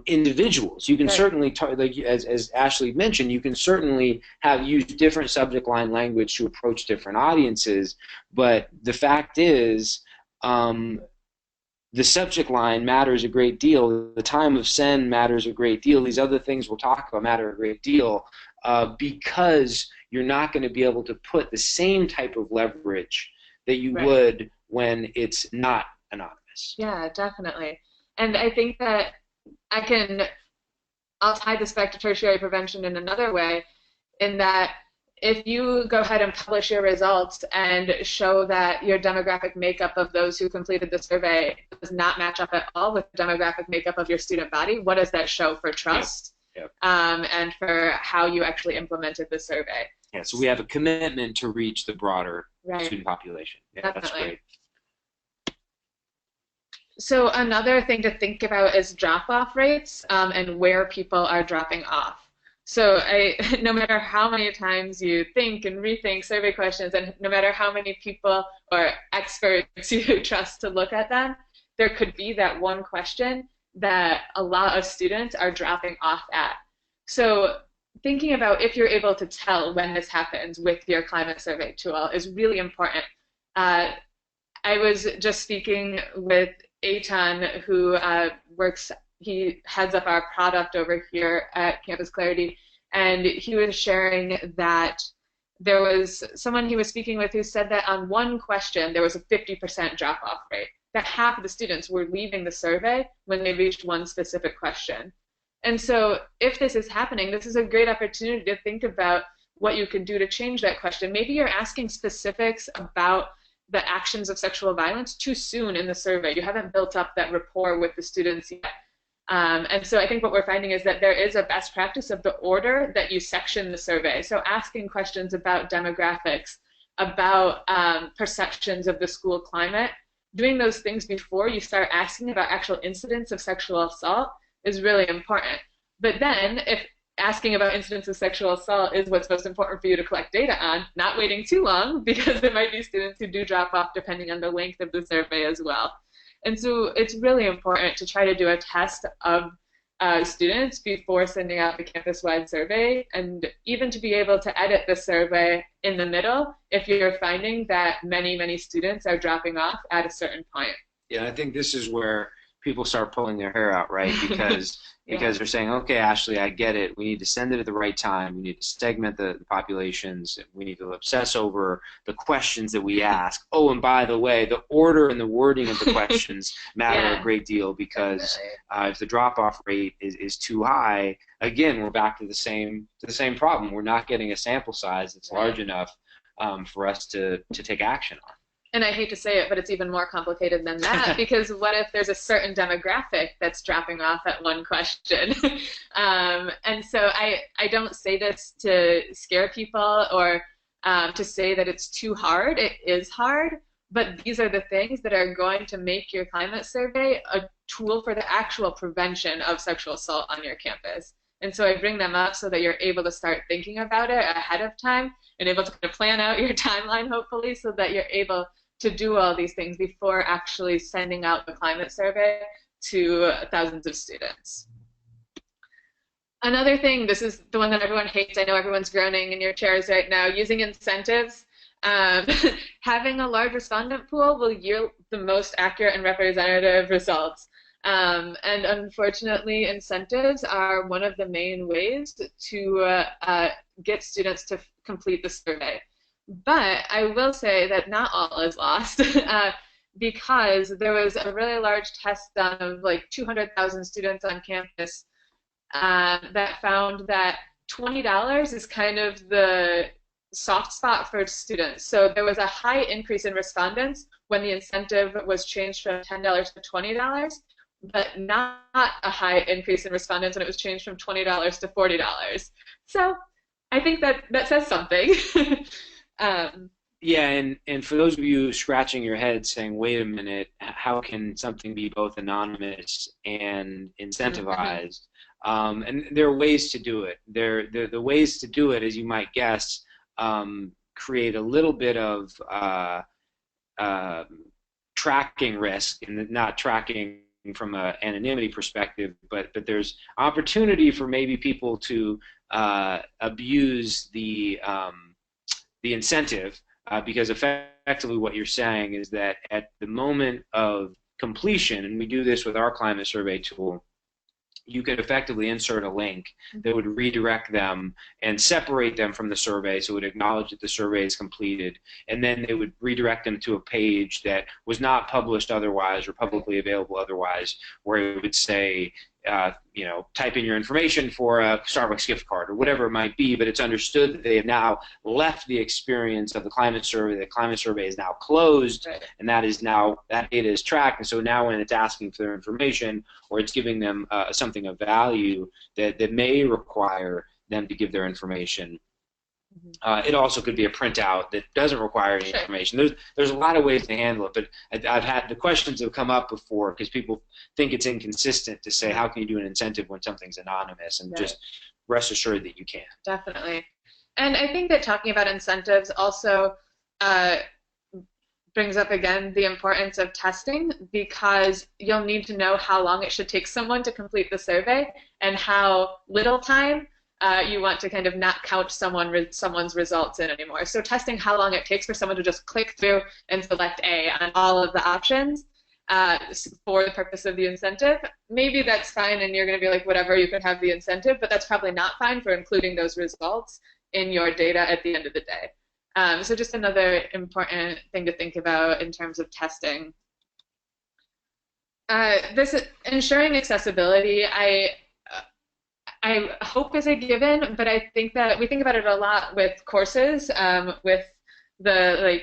individuals. You can certainly, like as Ashley mentioned, you can certainly use different subject line language to approach different audiences, but the fact is, the subject line matters a great deal. The time of send matters a great deal. These other things we'll talk about matter a great deal because you're not going to be able to put the same type of leverage that you would when it's not anonymous. Yeah, definitely. And I think that I'll tie this back to tertiary prevention in another way, in that if you go ahead and publish your results and show that your demographic makeup of those who completed the survey does not match up at all with the demographic makeup of your student body, what does that show for trust and for how you actually implemented the survey? Yeah, so we have a commitment to reach the broader Right. student population. Yeah, that's Definitely. great. So another thing to think about is drop-off rates and where people are dropping off. So no matter how many times you think and rethink survey questions, and no matter how many people or experts you trust to look at them, there could be that one question that a lot of students are dropping off at. So thinking about if you're able to tell when this happens with your climate survey tool is really important. Uh, I was just speaking with Eitan, who he heads up our product over here at CampusClarity, and he was sharing that there was someone he was speaking with who said that on one question there was a 50% drop-off rate, that half of the students were leaving the survey when they reached one specific question. And so if this is happening, this is a great opportunity to think about what you could do to change that question. Maybe you're asking specifics about the actions of sexual violence too soon in the survey. You haven't built up that rapport with the students yet. And so I think what we're finding is that there is a best practice of the order that you section the survey. So asking questions about demographics, about perceptions of the school climate, doing those things before you start asking about actual incidents of sexual assault is really important. But then if asking about incidents of sexual assault is what's most important for you to collect data on, not waiting too long, because there might be students who do drop off depending on the length of the survey as well. And so it's really important to try to do a test of students before sending out the campus-wide survey, and even to be able to edit the survey in the middle if you're finding that many, many students are dropping off at a certain point. Yeah, I think this is where people start pulling their hair out, right? Because Yeah. because they're saying, okay, Ashley, I get it. We need to send it at the right time. We need to segment the populations. We need to obsess over the questions that we ask. Oh, and by the way, the order and the wording of the questions matter Yeah, a great deal, because definitely. if the drop-off rate is too high, again, we're back to the same problem. We're not getting a sample size that's large enough for us to take action on. And I hate to say it, but it's even more complicated than that, because what if there's a certain demographic that's dropping off at one question? And so I don't say this to scare people or to say that it's too hard. It is hard, but these are the things that are going to make your climate survey a tool for the actual prevention of sexual assault on your campus. And so I bring them up so that you're able to start thinking about it ahead of time and able to kind of plan out your timeline, hopefully, so that you're able to do all these things before actually sending out the climate survey to thousands of students. Another thing, this is the one that everyone hates, I know everyone's groaning in your chairs right now, using incentives. Um, Having a large respondent pool will yield the most accurate and representative results. And unfortunately, incentives are one of the main ways to get students to complete the survey. But I will say that not all is lost, because there was a really large test done of like 200,000 students on campus that found that $20 is kind of the soft spot for students. So there was a high increase in respondents when the incentive was changed from $10 to $20, but not a high increase in respondents when it was changed from $20 to $40. So I think that says something. Yeah, and for those of you scratching your head saying, wait a minute, how can something be both anonymous and incentivized? And there are ways to do it. The ways to do it, as you might guess, create a little bit of tracking risk, and not tracking from an anonymity perspective, but there's opportunity for maybe people to abuse the incentive, because effectively what you're saying is that at the moment of completion, and we do this with our climate survey tool, you could effectively insert a link that would redirect them and separate them from the survey, so it would acknowledge that the survey is completed, and then it would redirect them to a page that was not published otherwise or publicly available otherwise, where it would say, type in your information for a Starbucks gift card or whatever it might be, but it's understood that they have now left the experience of the climate survey. The climate survey is now closed, Right. and that data is tracked. And so now when it's asking for their information, or it's giving them something of value that may require them to give their information, It also could be a printout that doesn't require any Sure. information. There's a lot of ways to handle it, but I've had the questions have come up before because people think it's inconsistent to say how can you do an incentive when something's anonymous, and Right. just rest assured that you can. Definitely. And I think that talking about incentives also uh, brings up again the importance of testing, because you'll need to know how long it should take someone to complete the survey and how little time you want to kind of not count someone's results in anymore. So testing how long it takes for someone to just click through and select A on all of the options for the purpose of the incentive, maybe that's fine and you're going to be like, whatever, you can have the incentive, but that's probably not fine for including those results in your data at the end of the day. So just another important thing to think about in terms of testing. This ensuring accessibility, I hope is a given, but I think that we think about it a lot with courses, with the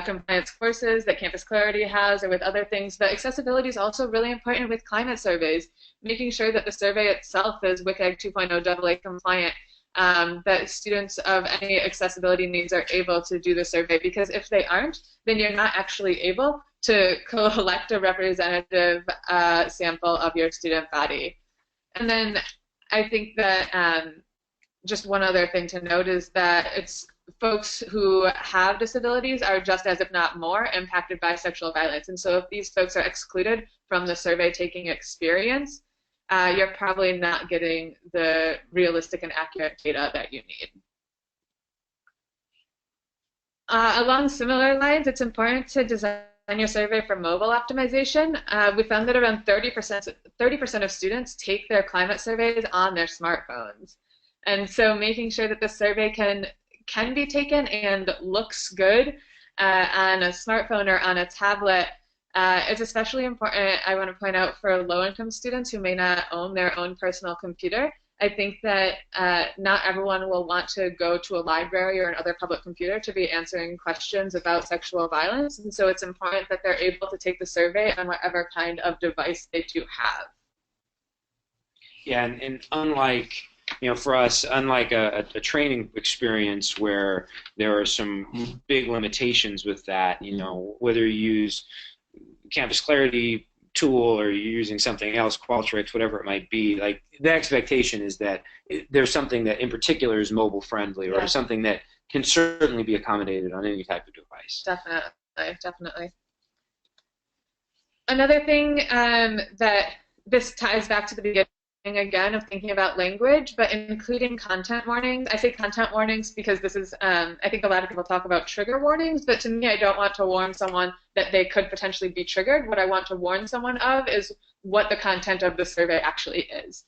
compliance courses that CampusClarity has, or with other things. But accessibility is also really important with climate surveys, making sure that the survey itself is WCAG 2.0 AA compliant, that students of any accessibility needs are able to do the survey, because if they aren't, then you're not actually able to collect a representative sample of your student body. And then I think that just one other thing to note is that it's folks who have disabilities are just as, if not more, impacted by sexual violence. And so if these folks are excluded from the survey taking experience, you're probably not getting the realistic and accurate data that you need. Along similar lines, it's important to design your survey for mobile optimization. We found that around 30% of students take their climate surveys on their smartphones. And so making sure that the survey can be taken and looks good on a smartphone or on a tablet is especially important, I want to point out, for low-income students who may not own their own personal computer. I think that not everyone will want to go to a library or another public computer to be answering questions about sexual violence, and so it's important that they're able to take the survey on whatever kind of device they do have. Yeah, and unlike, for us, unlike a training experience where there are some big limitations with that, whether you use CampusClarity tool or you're using something else, Qualtrics, whatever it might be, like the expectation is that there's something that in particular is mobile friendly, or something that can certainly be accommodated on any type of device. Definitely, definitely. Another thing that this ties back to the beginning again of thinking about language, but including content warnings. I say content warnings because this is, I think a lot of people talk about trigger warnings, but to me, I don't want to warn someone that they could potentially be triggered. What I want to warn someone of is what the content of the survey actually is.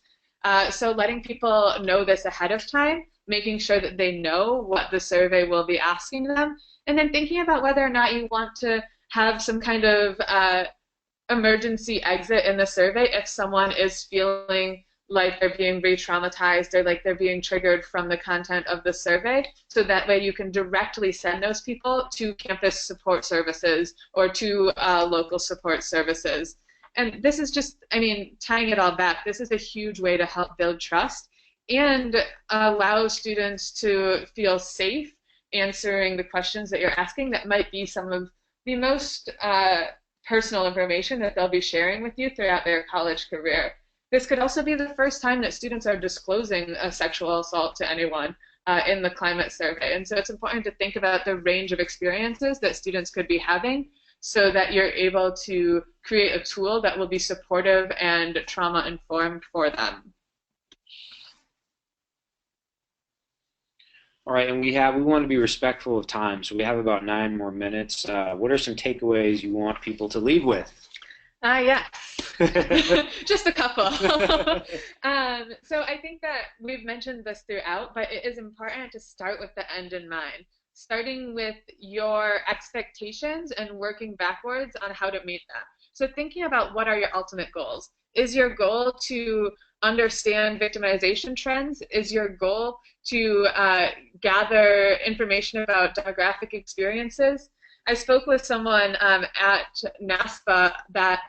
So letting people know this ahead of time, making sure that they know what the survey will be asking them, and then thinking about whether or not you want to have some kind of emergency exit in the survey if someone is feeling like they're being re-traumatized or like they're being triggered from the content of the survey, so that way you can directly send those people to campus support services or to local support services. And this is just, tying it all back, this is a huge way to help build trust and allow students to feel safe answering the questions that you're asking that might be some of the most personal information that they'll be sharing with you throughout their college career. This could also be the first time that students are disclosing a sexual assault to anyone in the climate survey. And so it's important to think about the range of experiences that students could be having so that you're able to create a tool that will be supportive and trauma-informed for them. All right, and we want to be respectful of time, so we have about 9 more minutes. What are some takeaways you want people to leave with? Yes, just a couple. So I think that we've mentioned this throughout, but it is important to start with the end in mind, starting with your expectations and working backwards on how to meet them. So thinking about what are your ultimate goals. Is your goal to understand victimization trends? Is your goal to gather information about demographic experiences? I spoke with someone at NASPA that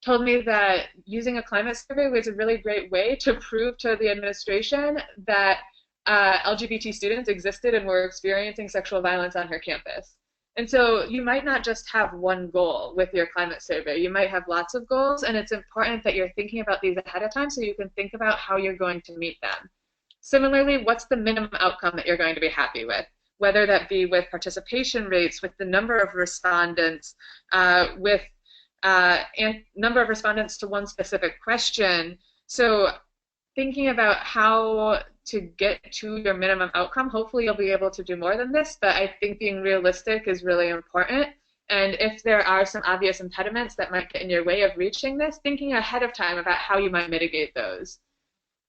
told me that using a climate survey was a really great way to prove to the administration that LGBT students existed and were experiencing sexual violence on her campus. And so you might not just have one goal with your climate survey. You might have lots of goals, and it's important that you're thinking about these ahead of time so you can think about how you're going to meet them. Similarly, what's the minimum outcome that you're going to be happy with? Whether that be with participation rates, with the number of respondents, with and number of respondents to one specific question. So thinking about how to get to your minimum outcome, hopefully you'll be able to do more than this, but I think being realistic is really important. And if there are some obvious impediments that might get in your way of reaching this, thinking ahead of time about how you might mitigate those.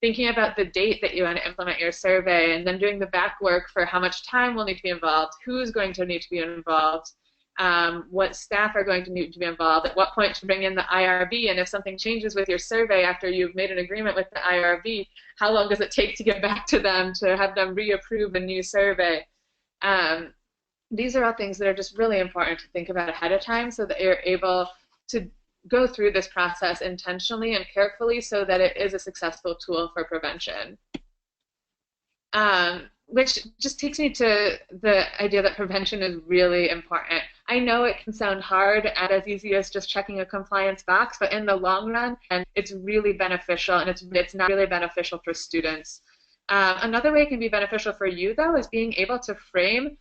Thinking about the date that you want to implement your survey, and then doing the back work for how much time will need to be involved, who's going to need to be involved, what staff are going to need to be involved, at what point to bring in the IRB, and if something changes with your survey after you've made an agreement with the IRB, how long does it take to get back to them to have them reapprove a new survey? These are all things that are just really important to think about ahead of time so that you're able to go through this process intentionally and carefully so that it is a successful tool for prevention. Which just takes me to the idea that prevention is really important. I know it can sound hard and as easy as just checking a compliance box, but in the long run, and it's really beneficial, and it's not really beneficial for students. Another way it can be beneficial for you, though, is being able to frame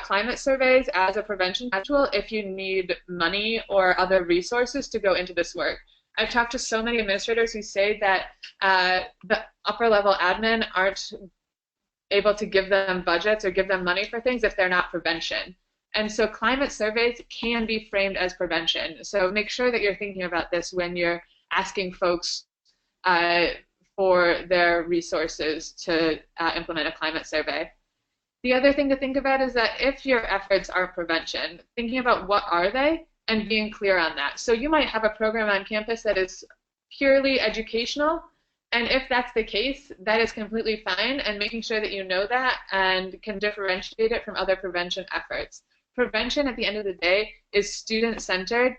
climate surveys as a prevention tool if you need money or other resources to go into this work. I've talked to so many administrators who say that the upper level admin aren't able to give them budgets or give them money for things if they're not prevention. And so climate surveys can be framed as prevention. So make sure that you're thinking about this when you're asking folks for their resources to implement a climate survey. The other thing to think about is that if your efforts are prevention, thinking about what are they and being clear on that. So you might have a program on campus that is purely educational, and if that's the case, that is completely fine, and making sure that you know that and can differentiate it from other prevention efforts. Prevention, at the end of the day, is student-centered,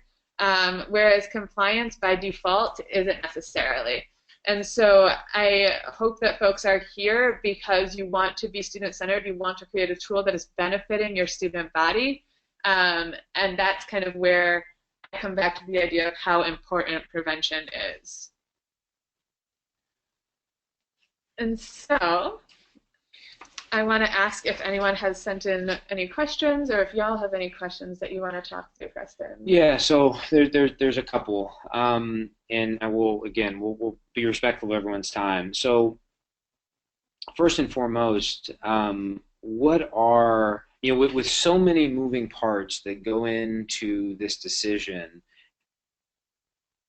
whereas compliance by default isn't necessarily. And so I hope that folks are here because you want to be student-centered, you want to create a tool that is benefiting your student body, and that's kind of where I come back to the idea of how important prevention is. And so I want to ask if anyone has sent in any questions, or if y'all have any questions that you want to talk to, Preston. Yeah, so there's a couple, and I will, again, we'll be respectful of everyone's time. So first and foremost, what are, with so many moving parts that go into this decision,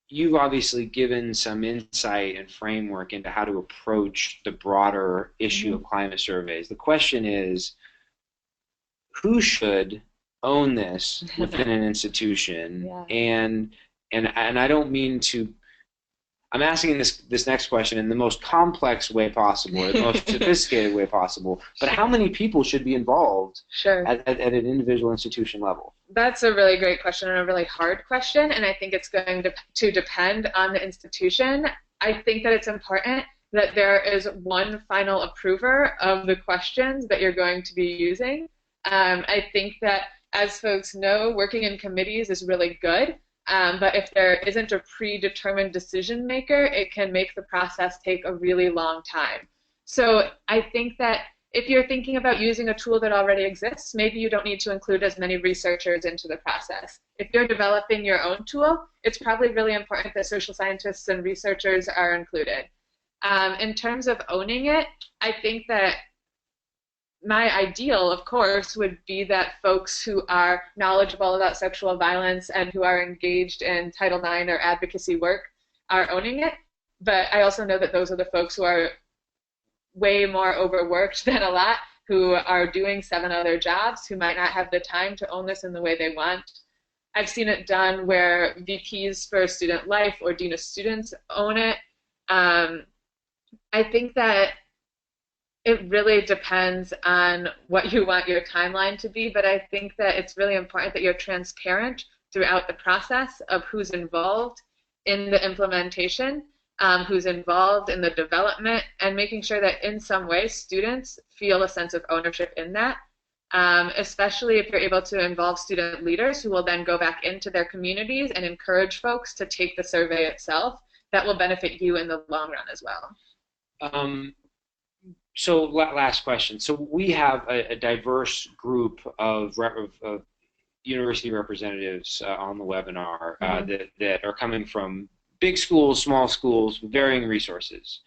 you've obviously given some insight and framework into how to approach the broader issue of climate surveys. The question is, who should own this within an institution? Yeah. And I don't mean to, I'm asking this next question in the most complex way possible, or the most sophisticated way possible, but how many people should be involved at an individual institution level? That's a really great question and a really hard question, and I think it's going to depend on the institution. I think that it's important that there is one final approver of the questions that you're going to be using. I think that, as folks know, working in committees is really good, but if there isn't a predetermined decision maker, it can make the process take a really long time. So I think that if you're thinking about using a tool that already exists, maybe you don't need to include as many researchers into the process. If you're developing your own tool, it's probably really important that social scientists and researchers are included. In terms of owning it, I think that my ideal, of course, would be that folks who are knowledgeable about sexual violence and who are engaged in Title IX or advocacy work are owning it. But I also know that those are the folks who are way more overworked than a lot, who are doing 7 other jobs, who might not have the time to own this in the way they want. I've seen it done where VPs for student life or dean of students own it. I think that it really depends on what you want your timeline to be, but I think that it's really important that you're transparent throughout the process of who's involved in the implementation. who's involved in the development, and making sure that in some way students feel a sense of ownership in that, especially if you're able to involve student leaders who will then go back into their communities and encourage folks to take the survey itself. That will benefit you in the long run as well. So last question. So we have a diverse group of university representatives on the webinar that are coming from big schools, small schools, varying resources.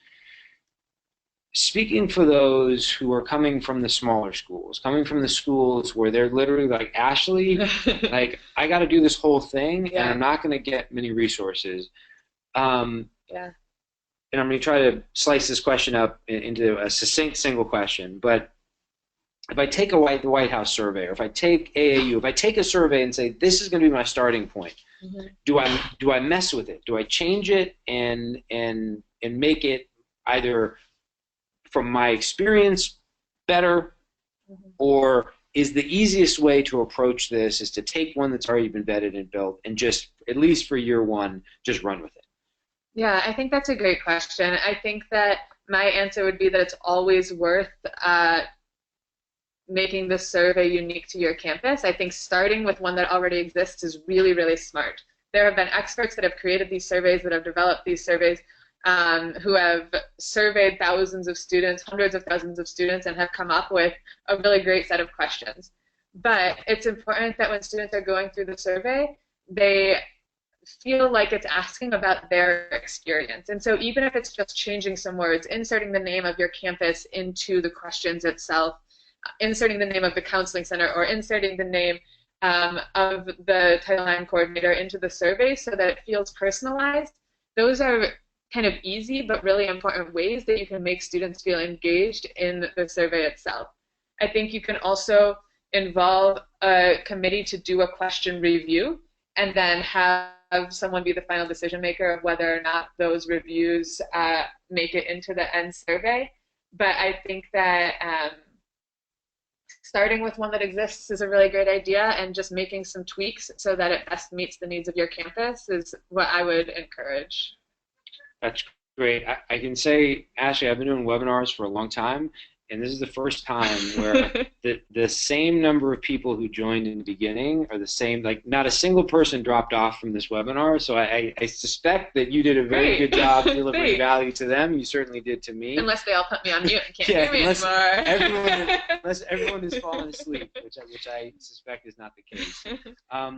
Speaking for those who are coming from the smaller schools, coming from the schools where they're literally like, Ashley, like, I got to do this whole thing, and I'm not going to get many resources. And I'm going to try to slice this question up into a succinct single question. But if I take the White House survey, or if I take AAU, if I take a survey and say, this is going to be my starting point, do I mess with it? Do I change it and make it either from my experience better, or is the easiest way to approach this is to take one that's already been vetted and built and just, at least for year one, just run with it? Yeah, I think that's a great question. I think that my answer would be that it's always worth making the survey unique to your campus. I think starting with one that already exists is really, really smart. There have been experts that have created these surveys, that have developed these surveys, who have surveyed thousands of students, hundreds of thousands of students, and have come up with a really great set of questions. But it's important that when students are going through the survey, they feel like it's asking about their experience. And so even if it's just changing some words, inserting the name of your campus into the questions itself, inserting the name of the counseling center, or inserting the name of the Title IX coordinator into the survey so that it feels personalized, those are kind of easy but really important ways that you can make students feel engaged in the survey itself. I think you can also involve a committee to do a question review and then have someone be the final decision maker of whether or not those reviews make it into the end survey. But I think that starting with one that exists is a really great idea, and just making some tweaks so that it best meets the needs of your campus is what I would encourage. That's great. I can say, Ashley, I've been doing webinars for a long time, and this is the first time where the same number of people who joined in the beginning are the same. Like, not a single person dropped off from this webinar, so I suspect that you did a very good job delivering value to them. You certainly did to me. Unless they all put me on mute and can't hear me anymore. Unless everyone has fallen asleep, which I suspect is not the case.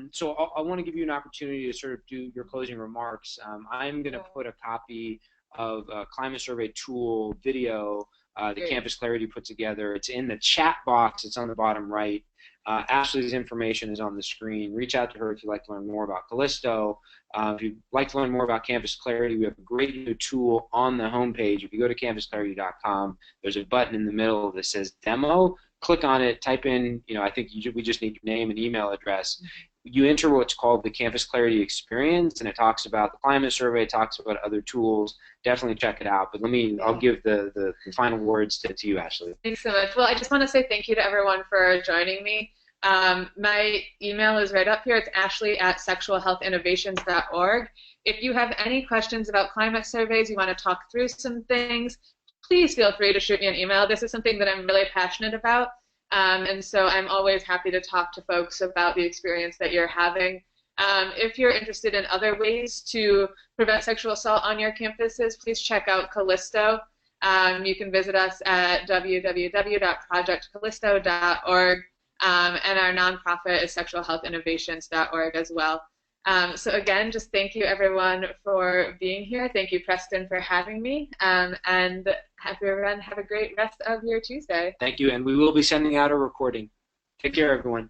So I want to give you an opportunity to sort of do your closing remarks. I'm going to put a copy of a climate survey tool video the Campus Clarity put together. It's in the chat box. It's on the bottom right. Ashley's information is on the screen. Reach out to her if you'd like to learn more about Callisto. If you'd like to learn more about Campus Clarity, we have a great new tool on the homepage. If you go to campusclarity.com, there's a button in the middle that says Demo. Click on it. Type in, I think we just need your name and email address. You enter what's called the Campus Clarity experience, and it talks about the climate survey, it talks about other tools. Definitely check it out. But I'll give the final words to you, Ashley. Thanks so much. Well, I just want to say thank you to everyone for joining me. My email is right up here. It's ashley@sexualhealthinnovations.org. If you have any questions about climate surveys, you want to talk through some things, please feel free to shoot me an email. This is something that I'm really passionate about. And so I'm always happy to talk to folks about the experience that you're having. If you're interested in other ways to prevent sexual assault on your campuses, please check out Callisto. You can visit us at www.projectcallisto.org, and our nonprofit is sexualhealthinnovations.org as well. So again, just thank you everyone for being here. Thank you, Preston, for having me, and everyone have a great rest of your Tuesday. Thank you, and we will be sending out a recording. Take care, everyone.